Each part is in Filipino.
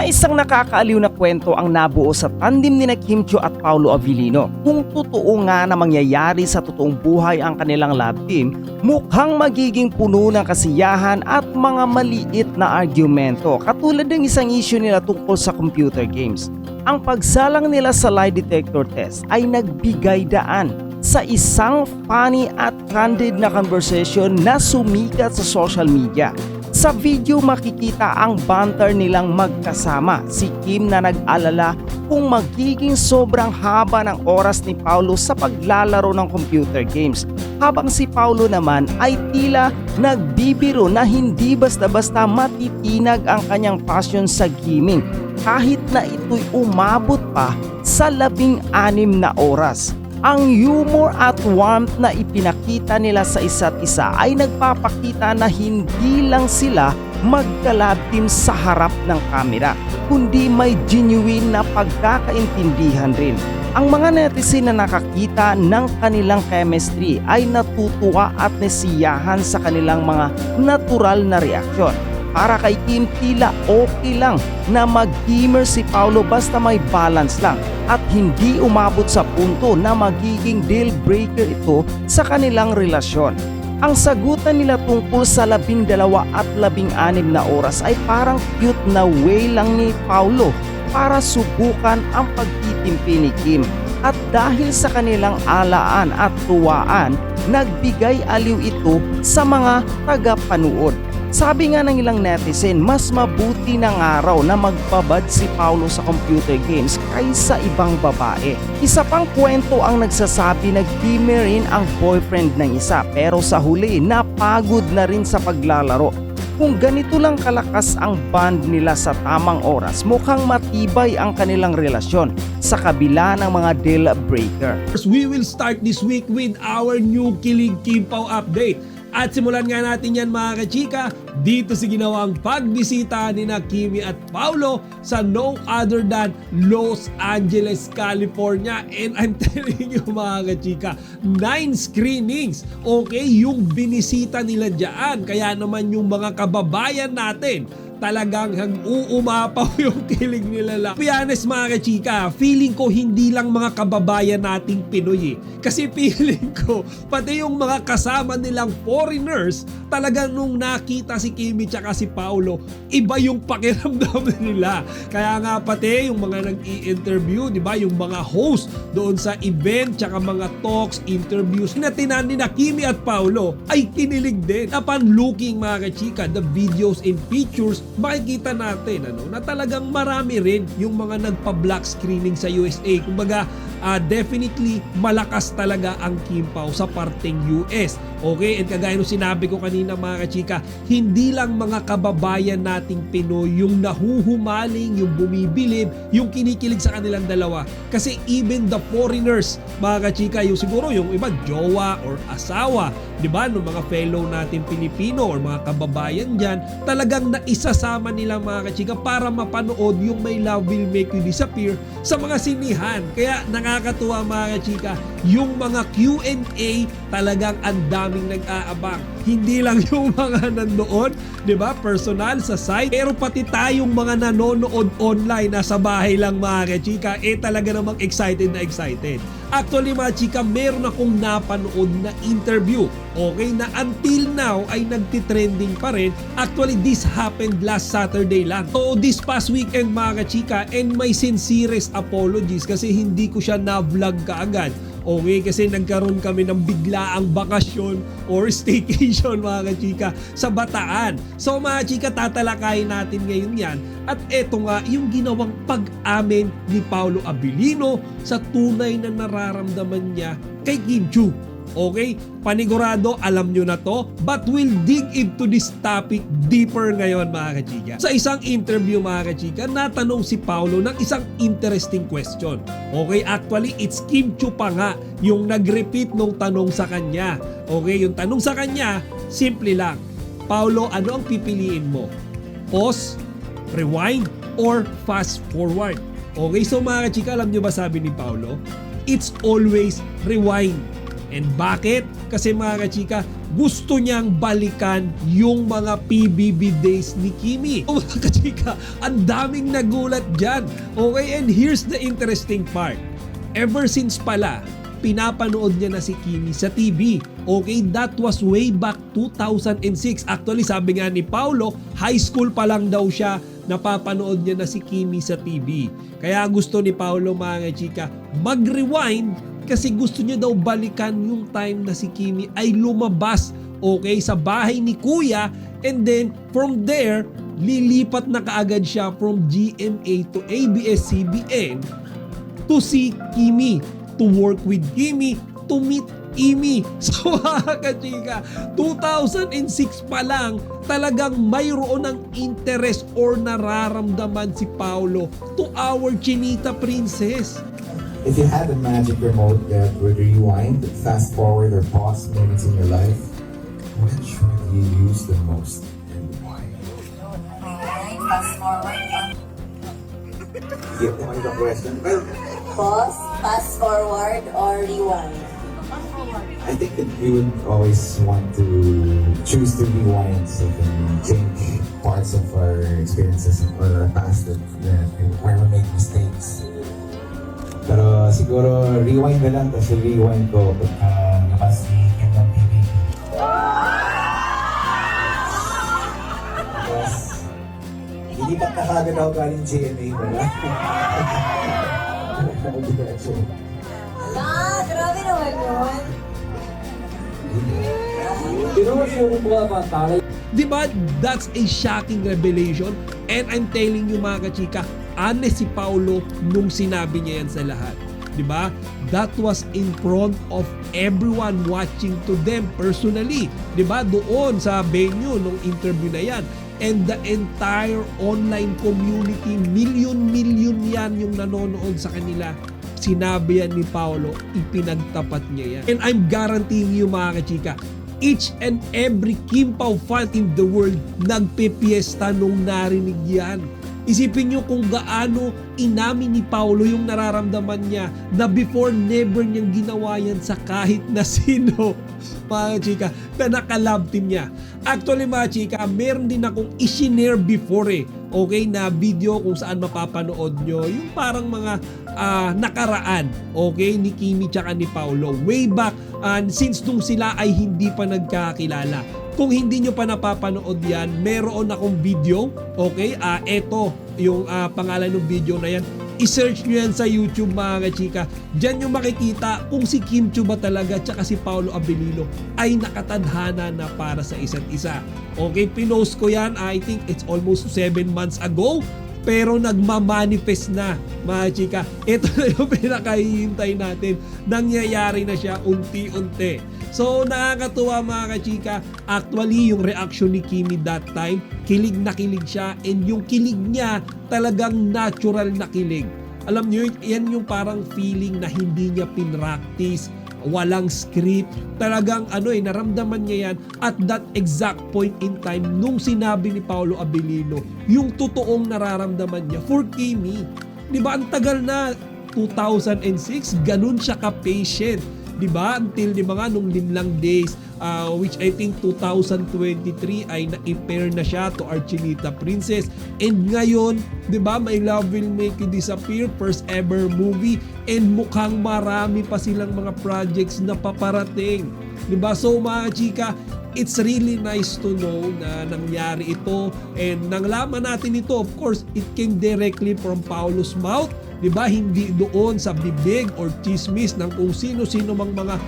Isang nakakaaliw na kwento ang nabuo sa tandem ni Kim Chiu at Paolo Avellino. Kung totoo nga na mangyayari sa totoong buhay ang kanilang love team, mukhang magiging puno ng kasiyahan at mga maliit na argumento katulad ng isang issue nila tungkol sa computer games. Ang pagsalang nila sa lie detector test ay nagbigay daan sa isang funny at candid na conversation na sumikat sa social media. Sa video makikita ang banter nilang magkasama. Si Kim na nag-alala kung magiging sobrang haba ng oras ni Paolo sa paglalaro ng computer games. Habang si Paolo naman ay tila nagbibiro na hindi basta-basta matitinag ang kanyang passion sa gaming kahit na ito'y umabot pa sa 16 na oras. Ang humor at warmth na ipinakita nila sa isa't isa ay nagpapakita na hindi lang sila magka-love team sa harap ng kamera, kundi may genuine na pagkakaintindihan rin. Ang mga netizen na nakakita ng kanilang chemistry ay natutuwa at nasiyahan sa kanilang mga natural na reaksyon. Para kay Kim, tila okay lang na mag-gamer si Paolo basta may balance lang at hindi umabot sa punto na magiging deal breaker ito sa kanilang relasyon. Ang sagutan nila tungkol sa 12 at 16 na oras ay parang cute na way lang ni Paolo para subukan ang pagtitimpi ni Kim. At dahil sa kanilang alaan at tuwaan, nagbigay aliw ito sa mga tagapanood. Sabi nga ng ilang netizen, mas mabuti ng araw na magpabad si Paolo sa computer games kaysa ibang babae. Isa pang kwento ang nagsasabi na gamer rin ang boyfriend ng isa pero sa huli napagod na rin sa paglalaro. Kung ganito lang kalakas ang bond nila sa tamang oras, mukhang matibay ang kanilang relasyon sa kabila ng mga deal breaker. We will start this week with our new Kilig Kimpaw update. At simulan nga natin yan mga kachika dito sa ginawang pagbisita ni Kimi at Paolo sa no other than Los Angeles, California. And I'm telling you mga kachika, 9 screenings, okay, yung binisita nila dyan. Kaya naman yung mga kababayan natin talagang uumapaw yung kilig nila lang. To be honest mga kachika, feeling ko hindi lang mga kababayan nating Pinoy Kasi feeling ko, pati yung mga kasama nilang foreigners, talagang nung nakita si Kimi tsaka si Paolo, iba yung pakiramdam nila. Kaya nga pati yung mga nag-i-interview, di ba, yung mga host doon sa event tsaka mga talks, interviews na tinan ni Kimi at Paolo ay kinilig din. Upon looking mga kachika, the videos and pictures, makikita natin na talagang marami rin yung mga nagpa-black screening sa USA. Kumbaga, definitely malakas talaga ang Kimpaw sa parteng US. Okay? And kagaya nung sinabi ko kanina mga kachika, hindi lang mga kababayan nating Pinoy yung nahuhumaling, yung bumibilib, yung kinikilig sa kanilang dalawa. Kasi even the foreigners, mga kachika, yung siguro yung iba jowa or asawa, di ba, ng mga fellow natin Pilipino or mga kababayan dyan, talagang naisasama nila mga kachika para mapanood yung My Love Will Make You Disappear sa mga sinihan. Kaya nakakatuwa mga kachika, yung mga Q&A talagang ang daming nag-aabang. Hindi lang yung mga nandoon, di ba, personal sa site, pero pati tayong mga nanonood online nasa bahay lang mga kachika, talaga namang excited na excited. Actually mga chika, meron akong napanood na interview, okay, na until now ay nagtitrending pa rin. Actually, this happened last Saturday lang. So this past weekend mga kachika, and my sincerest apologies kasi hindi ko siya na-vlog kaagad. Okay, kasi nagkaroon kami ng biglaang bakasyon or staycation mga kachika sa Bataan. So mga chika, tatalakayin natin ngayon yan. At eto nga yung ginawang pag-amin ni Paolo Avellino sa tunay na nararamdaman niya kay Kim Chiu. Okay? Panigurado, alam nyo na to. But we'll dig into this topic deeper ngayon mga kachika. Sa isang interview mga kachika, natanong si Paolo ng isang interesting question. Okay? Actually, it's Kim Chiu pa nga yung nag-repeat nung tanong sa kanya. Okay? Yung tanong sa kanya, simple lang. Paolo, ano ang pipiliin mo? Pause, rewind, or fast forward? Okay? So mga kachika, alam nyo ba sabi ni Paolo? It's always rewind. And bakit? Kasi mga kachika, gusto niyang balikan yung mga PBB days ni Kimi. O mga kachika, ang daming nagulat dyan. Okay, and here's the interesting part. Ever since pala, pinapanood niya na si Kimi sa TV. Okay, that was way back 2006. Actually, sabi nga ni Paulo, high school pa lang daw siya, napapanood niya na si Kimi sa TV. Kaya gusto ni Paulo, mga chika, mag-rewind kasi gusto niya daw balikan yung time na si Kimi ay lumabas, okay, sa bahay ni Kuya, and then from there, lilipat na kaagad siya from GMA to ABS-CBN to see Kimi, to work with Kimi, to meet Kimi. So mga kachika, 2006 pa lang talagang mayroon ng interest or nararamdaman si Paulo to our Chinita Princess. If you had a magic remote that would rewind, fast forward, or pause moments in your life, which would you use the most and why? Fast forward. Give them the question. Well, Pause, fast forward, or rewind. I think that we would always want to choose to rewind so we can change parts of our experiences or our past where we make mistakes. Pero siguro rewind na lang, tapos rewind ko pagka labas ni Kim ng PBB. Tapos, hindi pa nakagad ako galing GMA pala. Grabe naman yun. Diba? That's a shocking revelation. And I'm telling you mga kachika, honest si Paulo nung sinabi niya yan sa lahat. Diba? That was in front of everyone watching to them personally. Diba? Doon sa venue nung interview na yan. And the entire online community, million yan yung nanonood sa kanila. Sinabi yan ni Paulo, ipinagtapat niya yan. And I'm guaranteeing you mga kachika, each and every Kim Pao fan in the world nagpe-fiesta nung narinig yan. Isipin nyo kung gaano inamin ni Paulo yung nararamdaman niya na before never niyang ginawa yan sa kahit na sino, mga chika, na naka-love team niya. Actually mga chika, meron din akong isinare before okay, na video kung saan mapapanood nyo yung parang mga nakaraan, okay, ni Kimi tsaka ni Paulo way back since nung sila ay hindi pa nagkakilala. Kung hindi nyo pa napapanood yan, meron akong video, okay, eto yung pangalan ng video na yan. I-search nyo yan sa YouTube mga kachika. Diyan nyo makikita kung si Kim Chiu ba talaga tsaka si Paulo Abilino ay nakatadhana na para sa isa't isa. Okay, pinost ko yan, I think it's almost 7 months ago. Pero nagmamanifest na mga chika. Ito na yung pinakahihintay natin. Nangyayari na siya unti-unti. So nakakatuwa mga kachika. Actually yung reaction ni Kimi that time, kilig na kilig siya. And yung kilig niya talagang natural na kilig. Alam niyo, yan yung parang feeling na hindi niya pinractice, walang script. Talagang naramdaman niya yan at that exact point in time nung sinabi ni Paulo Abilino yung totoong nararamdaman niya for Kimi. Diba, ang tagal na, 2006, ganun siya ka-patient. Diba, until nung Limlang Days, which I think 2023 ay na-pair na siya to our Chinita Princess. And ngayon, diba, My Love Will Make You Disappear, first ever movie, and mukhang marami pa silang mga projects na paparating. Diba? So mga chika, it's really nice to know na nangyari ito, and nanglaman natin ito, of course, it came directly from Paulo's mouth. Diba? Hindi doon sa bibig or chismis ng kung sino-sino mang mga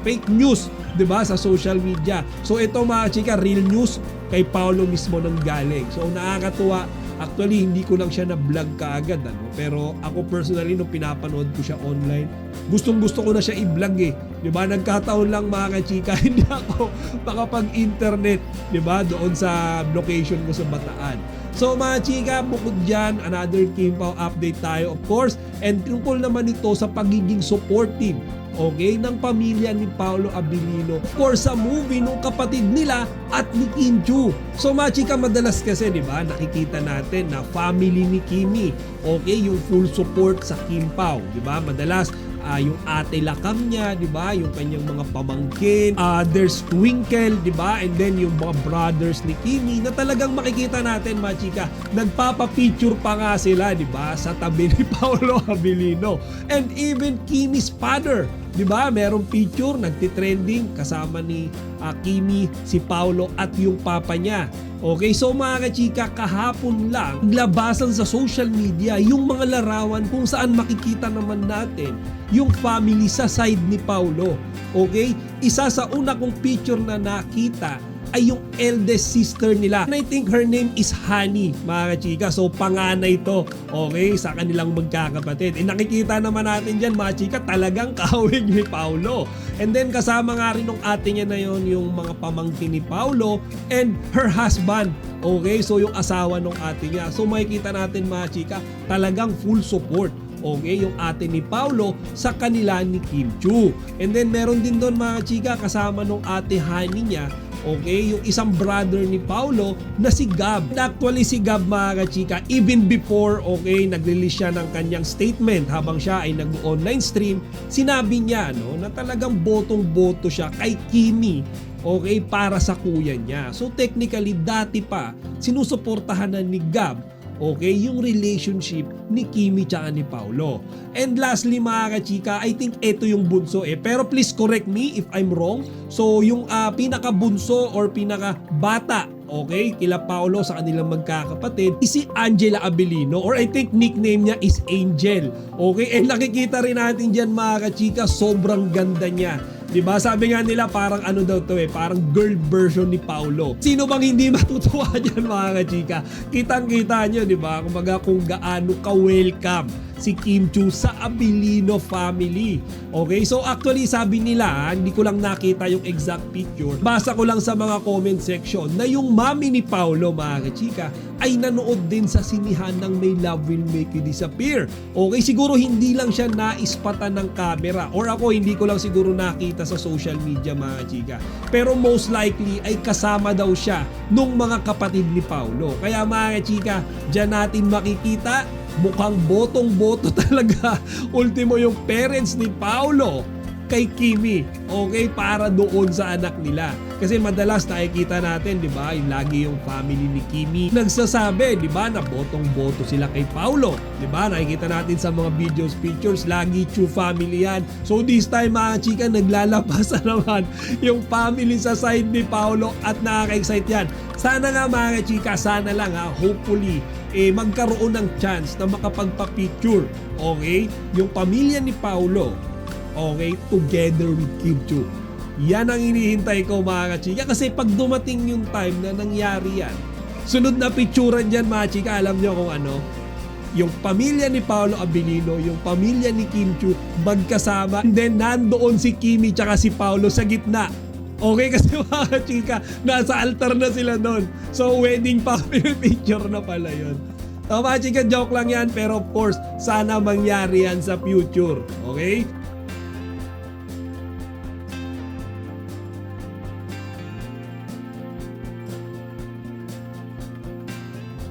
fake news, diba, sa social media. So ito mga chika, real news kay Paulo mismo nang galing. So nakakatuwa. Actually, hindi ko lang siya na-vlog kaagad. Pero ako personally, nung pinapanood ko siya online, gustong-gusto ko na siya i-vlog Diba? Nagkataon lang mga chika, hindi ako makapag-internet, diba? Doon sa location ko sa Bataan. So mga chika, bukod dyan, another Kim Pao update tayo of course. And tungkol naman ito sa pagiging supportive, okay, ng pamilya ni Paulo Abilino for sa movie nung kapatid nila at ni Kim Chiu. So mga chika, madalas kasi diba, nakikita natin na family ni Kimi, okay, yung full support sa Kim Pao, diba? Madalas yung ate Lakam niya, di ba? Yung kanyang mga pamangkin. There's Twinkle, di ba? And then yung mga brothers ni Kimi na talagang makikita natin, mga chika, nagpapapicture pa nga sila, di ba? Sa tabi ni Paolo Abilino. And even Kimi's father, di ba? Merong picture, nagtitrending kasama ni Kimi, si Paolo at yung papa niya. Okay, so mga kachika, kahapon lang, labasan sa social media yung mga larawan kung saan makikita naman natin yung family sa side ni Paolo. Okay, isa sa una kong picture na nakita ay yung eldest sister nila. And I think her name is Honey, mga kachika. So panganay to, okay, sa kanilang magkakapatid. Nakikita naman natin dyan, mga chika, talagang kawig ni Paolo. And then kasama nga rin ng ate niya na yon yung mga pamangkin ni Paolo and her husband. Okay, so yung asawa ng ate niya. So makikita natin, mga chika, talagang full support. Okay, yung ate ni Paolo sa kanila ni Kim Chiu. And then meron din doon, mga chika, kasama nung ate Honey niya, okay, yung isang brother ni Paolo na si Gab. Actually si Gab, mga kachika, even before, okay, nag-release siya ng kanyang statement habang siya ay nag-online stream, sinabi niya, no, na talagang botong-boto siya kay Kimi, okay, para sa kuya niya. So technically, dati pa, sinusuportahan na ni Gab, okay, yung relationship ni Kimi tsaka ni Paolo. And lastly, mga kachika, I think ito yung bunso pero please correct me if I'm wrong. So yung pinaka-bunso or pinaka-bata, okay, kila Paolo sa kanilang magkakapatid is si Angela Abilino, or I think nickname niya is Angel. Okay, and nakikita rin natin dyan, mga kachika, sobrang ganda niya. Diba? Sabi nga nila parang ano daw to parang girl version ni Paolo. Sino bang hindi matutuwa dyan, mga kachika? Kitang-kita nyo, diba? Kumbaga kung gaano ka-welcome si Kim Chiu sa Abilino family. Okay, so actually sabi nila, hindi ko lang nakita yung exact picture. Basa ko lang sa mga comment section na yung mami ni Paolo, mga kachika, ay nanood din sa sinihan ng May Love Will Make You Disappear. Okay, siguro hindi lang siya naispatan ng camera, or ako hindi ko lang siguro nakita sa social media, mga chika. Pero most likely ay kasama daw siya nung mga kapatid ni Paolo. Kaya, mga chika, dyan natin makikita, mukhang botong-boto talaga ultimo yung parents ni Paolo kay Kimi, okay, para doon sa anak nila. Kasi madalas nakikita natin, di ba, yung lagi yung family ni Kimi nagsasabi, di ba, na botong-boto sila kay Paolo. Di ba, nakikita natin sa mga videos, pictures, lagi Chiu family yan. So this time, mga chika, naglalabas na naman yung family sa side ni Paolo at nakaka-excite yan. Sana nga, mga chika, sana lang hopefully, magkaroon ng chance na makapagpa-picture, okay, yung pamilya ni Paolo, okay, together with Kim Chiu. Yan ang hinihintay ko, mga kachika, kasi pag dumating yung time na nangyari yan, sunod na picturean dyan, mga chika, alam nyo kung ano, yung pamilya ni Paolo Abilino, yung pamilya ni Kim Chiu magkasama, and then nandoon si Kimi tsaka si Paolo sa gitna. Okay, kasi mga chika, nasa altar na sila doon. So wedding pa picture na pala yun. So mga chika, joke lang yan, pero of course, sana mangyari yan sa future. Okay?